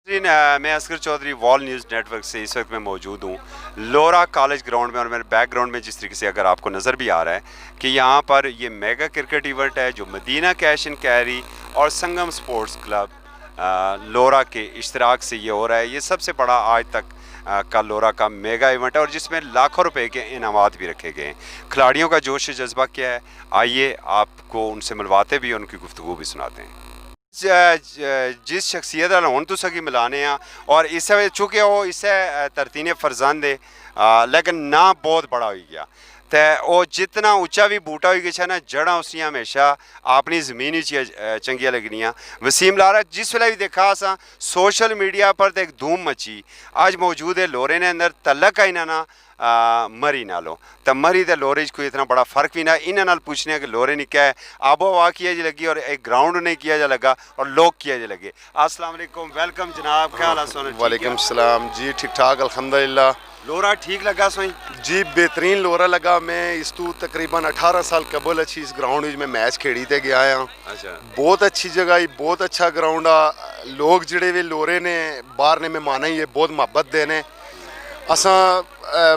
जी मैं Asghar Chaudhry wall news network से इस वक्त मैं मौजूद हूँ लोरा कॉलेज ग्राउंड में। और मेरे बैकग्राउंड में जिस तरीके से अगर आपको नज़र भी आ रहा है कि यहाँ पर ये मेगा क्रिकेट इवेंट है जो मदीना कैश एंड कैरी और संगम स्पोर्ट्स क्लब लोरा के इश्तराक से ये हो रहा है। ये सबसे बड़ा आज तक का लोरा का मेगा इवेंट है और जिसमें लाखों रुपए के इनामात भी रखे गए हैं। खिलाड़ियों का जोश जज्बा क्या है, आइए आपको उनसे मिलवाते भी उनकी गुफ्तगू भी सुनाते हैं। जिस शख्सियत हूँ तुसा की मिलाने और इस चूँकि वो इसे तरतीन फरजंद है लेकिन ना बहुत बड़ा हो गया तो वो जितना उच्चा भी बूटा हो गया ना जड़ा उसकी हमेशा अपनी जमीन चंगिया लगनिया। वसीम लारा जिस वे भी देखा असा सोशल मीडिया पर तो एक धूम मची अज मौजूद है लोरे ने अंदर तलक है इन्होंने मरी नालों तो मरी तो लोरे कोई इतना बड़ा फर्क भी ना। इन्होंने पूछने कि लोरे ने क्या है आबो हवा किया जी लगी और एक ग्राउंड नहीं किया जा लगा और लोग किया जा लगे। अस्सलाम वालेकुम, वेलकम जनाब, क्या हाल है? वालेकुम सलाम जी, ठीक ठाक अल्हम्दुलिल्लाह। लोरा ठीक लगा सोई जी, बेहतरीन लोरा लगा। मैं इस तू तकरीबन 18 साल कबल अच्छी इस ग्राउंड में मैच खेड़ी ते गया हाँ। अच्छा, बहुत अच्छी जगह ही, बहुत अच्छा ग्राउंड आ। लोग जिहड़े वे लोरे ने बाहर ने मेहमान ही बहुत मुहब्बत देने असा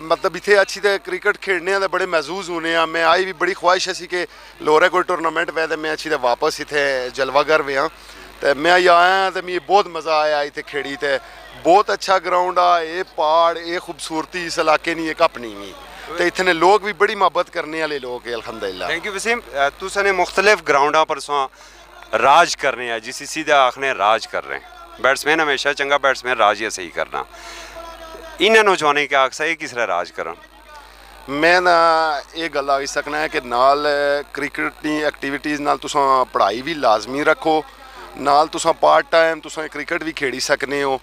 मतलब इतने अच्छी तो क्रिकेट खेलने का बड़े महसूस होने। मैं आई भी बड़ी ख्वाहिश असी कि लोरे कोई टूर्नामेंट वै तो मैं अच्छी तो वापस इतने जलवागर वे हाँ तो मैं आया तो मिगी बहुत मज़ा आया इतने खेड़ी तो बहुत अच्छा ग्राउंड आ। ये पहाड़ ये खूबसूरती इस इलाके नहीं एक अपनी भी तो इतने लोग भी बड़ी मुहब्बत करने वाले लोग अल्हम्दुलिल्लाह। Thank you Wasim. तुसने मुख्तलिफ ग्राउंडा पर सो राज करने हैं जिस सीधा आखने राज कर रहे हैं। बैट्समैन हमेशा चंगा बैट्समैन राज ही सही करना। इन्हें नौजवानों क्या आखसा है किस तरह राज कर मैं ना ये गल आखी सकना है कि नाल क्रिकेट दी एक्टिविटीज़ नाल तुसां पढ़ाई भी लाजमी रखो, नाल तुसां पार्ट टाइम तुसां क्रिकेट भी खेड़ी सकने हो।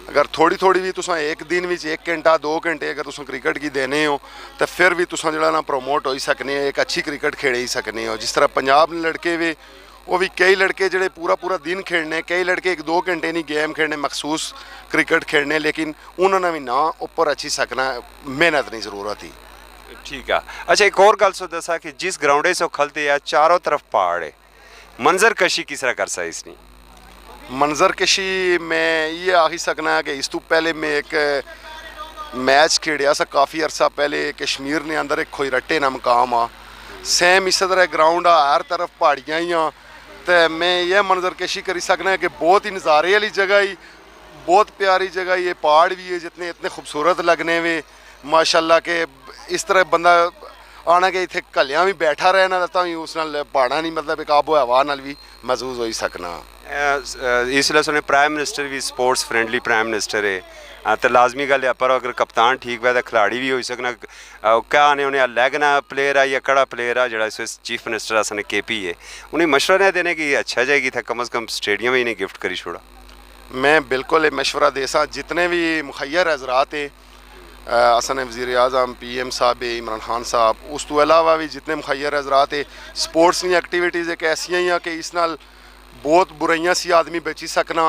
अगर थोड़ी थोड़ी भी तुसां एक दिन में 1 घंटा 2 घंटे अगर तुसां क्रिकेट की देने हो तो फिर भी तुसां जिहड़ा ना प्रमोट हो ही सकने हो, एक अच्छी क्रिकेट खेड़ ही सकने हो। जिस तरह पंजाब लड़के वे वो भी कई लड़के जोड़े पूरा पूरा दिन खेलने, कई लड़के 1-2 घंटे नहीं गेम खेलने मखसूस क्रिकेट खेलने, लेकिन उन्होंने भी ना ऊपर अच्छी सकना मेहनत नहीं ज़रूरत ही। ठीक है। अच्छा, एक और गल सो दसा कि जिस ग्राउंडे से खलते है चारों तरफ पहाड़ है, मंजर कशी किस तरह कर सा इसनी? मंजर कशी मैं ये आखी सकना कि इस तो पहले मैं एक मैच खेड़िया सा काफ़ी अरसा पहले कश्मीर ने अंदर एक खोईरट्टे ना मकाम आ, सेम इस तरह ग्राउंड आ, हर तरफ पहाड़ियाँ ही आ। तो मैं ये मंजर कशी करी सकना कि बहुत ही नज़ारे वाली जगह ही, बहुत प्यारी जगह ये पहाड़ भी है जितने इतने खूबसूरत लगने वे माशाल्लाह के इस तरह बंदा आना कि इतने कलियाँ भी बैठा रहना तो भी उस नाल पहाड़ा नहीं मतलब एक आबो हवा नाल भी महसूस हो ही सकना। इसलिए सुने प्राइम मिनिस्टर भी स्पोर्ट्स फ्रेंडली प्राइम मिनिस्टर है तो लाजमी गल है पर अगर कप्तान ठीक है तो खिलाड़ी भी हो सकना। क्या आने उन्हें लैगना प्लेयर है या कड़ा प्लेयर है जरा इस चीफ मिनिस्टर असने KP है उन्हें मशवरा देने की अच्छा जाएगी था कम अज़ कम स्टेडियम ही इन्हें गिफ्ट करी छोड़ा। मैं बिल्कुल मशवरा दे सा जितने भी मुखैर हजरात है असन वज़ीर आज़म PM साहब इमरान खान साहब उस तो अलावा भी जितने मुखैर हजरात है स्पोर्ट्स की एक्टिविटीज़ एक ऐसियाँ ही कि इस नाल बहुत बुराइयां से आदमी बची सकना,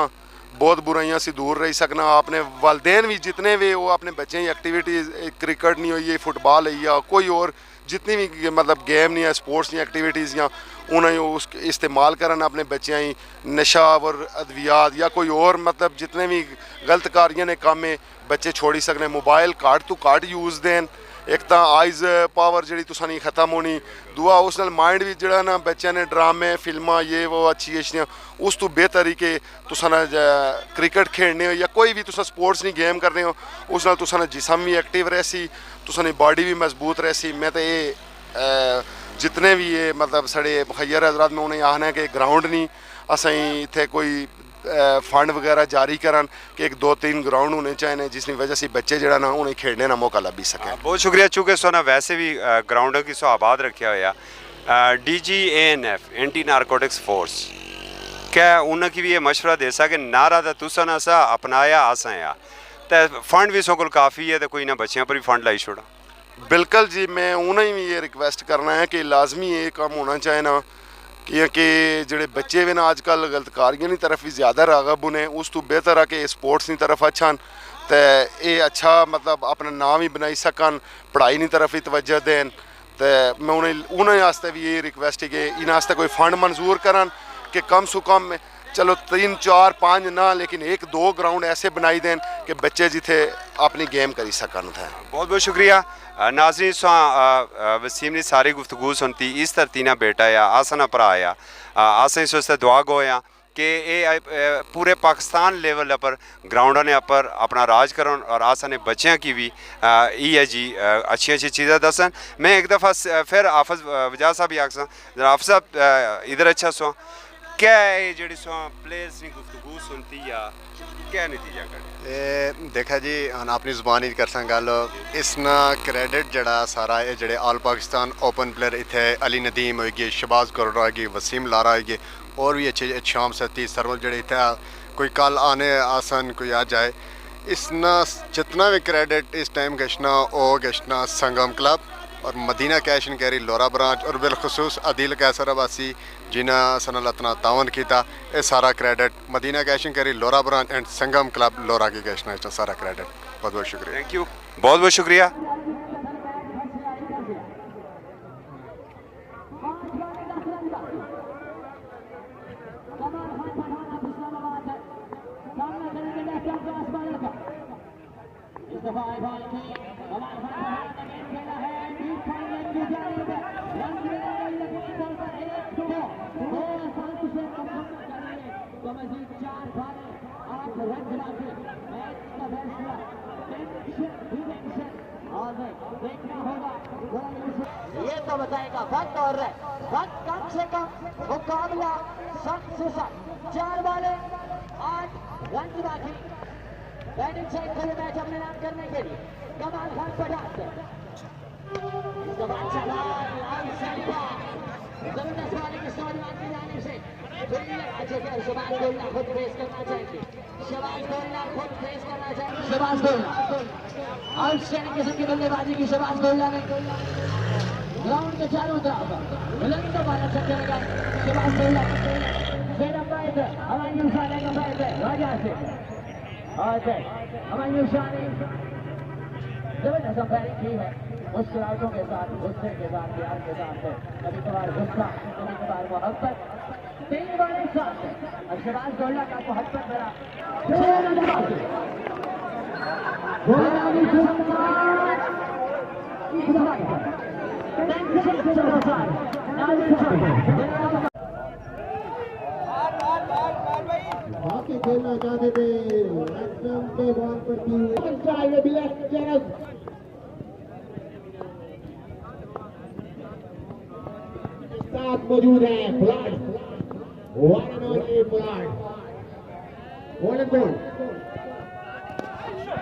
बहुत बुराइयां से दूर रह सकना। अपने वालदेन भी जितने भी वो अपने बच्चे की एक्टिविटीज़ क्रिकेट नहीं हुई है फुटबॉल है या कोई और जितनी भी मतलब गेम नहीं है स्पोर्ट्स नहीं एक्टिविटीज़ या उन्हें उस इस्तेमाल करना अपने बच्चों ही नशा और अद्वियात या कोई और मतलब जितने भी गलत कारियां ने काम में बच्चे छोड़ी सकने। मोबाइल घट तो घट यूज़ देन, एक तो आइज़ पावर जी तुसा नहीं खत्म होनी, दूआ उस नाल माइंड भी जड़ा ना बच्चों ने ड्रामे फिल्मा ये वो अच्छी अच्छियाँ उस तो बेहतर ही कि तुसा ना क्रिकेट खेलने हो या कोई भी तुसा स्पोर्ट्स नहीं गेम करने हो उस नाल तुसा ना जिसम भी एक्टिव रहसी, तुसा नी बॉडी भी मजबूत रहसी। मैं तो ये जितने भी ये मतलब साढ़े मुखैर हजरात में उन्हें आखना है कि ग्राउंड नहीं असें इतने कोई फंड वगैरह जारी करन कि 1-2-3 ग्राउंड होने चाहिए जिसकी वजह से बच्चे जरा ना उन्हें खेलने का मौका लग सके। बहुत शुक्रिया। चूँकि सोना वैसे भी ग्राउंडों की सो आबाद रखा हुआ DG ANF anti narcotics force क्या उन्होंने भी ये मशवरा दे सा कि नारा तो तुसा ना सा अपनाया आसा या तो फंड भी सो को काफ़ी है तो कोई ना बच्चों पर भी फंड लाई छोड़ा। बिल्कुल जी, मैं उन्हें भी ये रिक्वेस्ट करना है कि लाजमी ये काम होना चाहिए ना क्योंकि जोड़े बच्चे भी ना आजकल गलतकारियों की तरफ भी ज़्यादा रागब ने उस तो बेहतर है कि स्पोर्ट्स की तरफ अच्छा तो ये अच्छा मतलब अपना नाम ही बनाई सकन, पढ़ाई की तरफ ही तवज्जो देन। तो मैं उन्हें भी ये रिक्वेस्ट है कि इन्हें कोई फंड मंजूर करन कि कम से कम चलो 3 4 5 ना लेकिन 1 2 ग्राउंड ऐसे बनाई देन कि बच्चे जिथे अपनी गेम करी सकन थे। बहुत बहुत शुक्रिया नाज़रीन। सो वसीम ने सारी गुफ्तगू सुनती इस धरती ना बेटा या आसना भरा आ असें इस वास्ते दुआ गोया कि ये पूरे पाकिस्तान लेवल पर ग्राउंडों ने पर अपना राज करन और आसाने बच्चों की भी ये जी अच्छी अच्छी चीज़ें दसन। मैं एक दफ़ा फिर हाफिज वजाज साहब ही आखसा जरा हाफिज साहब इधर अच्छा सो क्या है जी सो प्लेयर्स की गुफ्तगू सुनती या क्या नतीजा कर देखा जी हम अपनी जुबान ही कर सा गल इसना क्रेडिट जड़ा सारा ये जड़े ऑल पाकिस्तान ओपन प्लेयर इतने अली नदीम होगी, शहबाज करोड़ा होगी, वसीम लारा होगी और भी अच्छे शाम सती सरवल जड़े इतने कोई कल आने आसन कोई आ जाए इसना जितना भी क्रेडिट इस टाइम गशना ओ गशना संगम क्लब और मदीना कैशन कैरी लोरा ब्रांच और बिलखसूस अदील कैसर अब्बासी जिन्हें सनल इतना तावन किया ये सारा क्रेडिट मदीना कैशन कैरी लोरा ब्रांच एंड संगम क्लब लोरा की गशना इसका सारा क्रेडिट। बहुत बहुत शुक्रिया। थैंक यू, बहुत बहुत शुक्रिया। ये तो बताएगा वक्त और वक्त कम से कम मुकाबला सख्त से सख्त 4 बालें 8 रन बाकी बैटिंग साइड से मैच अपने नाम करने के लिए कमाल खान पठान जबरदस्त बॉलिंग इस नौजवान की जानिब से शहबाज गोल्ला खुद फेस करना चाहेंगे, शहबाज गोल्ला खुद फेस करना चाहेंगे, शहबाज गोल्ला आउटस्टैंडिंग किस्म की बल्लेबाजी की शहबाज गोल्ला ने ग्राउंड के चारों तरफ बुलंद बाला छक्के लगाए शहबाज गोल्ला फिर अंपायर हमारी उषा ने अंपायर राजा से और हमारी उषा ने जबरदस्त अंपायरिंग की है मुस्कुराहटों के साथ, गुस्से के साथ, प्यार के साथ, कभी कभार गुस्सा, कभी कभार मोहब्बत, 3 बार एक साथ और शहबाज गोल्ला का मोहब्बत भरा खेलना चाहते थे पे बॉल पर साथ मौजूद है flood one and only flood ball and ball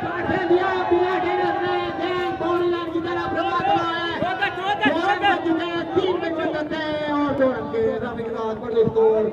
काटे दिया बिना टेनर ने गेंद बॉल लाइन की तरफ प्रवाह हुआ है 3 बच्चे करते हैं और 2 रन के इजाफे के साथ बड़े स्कोर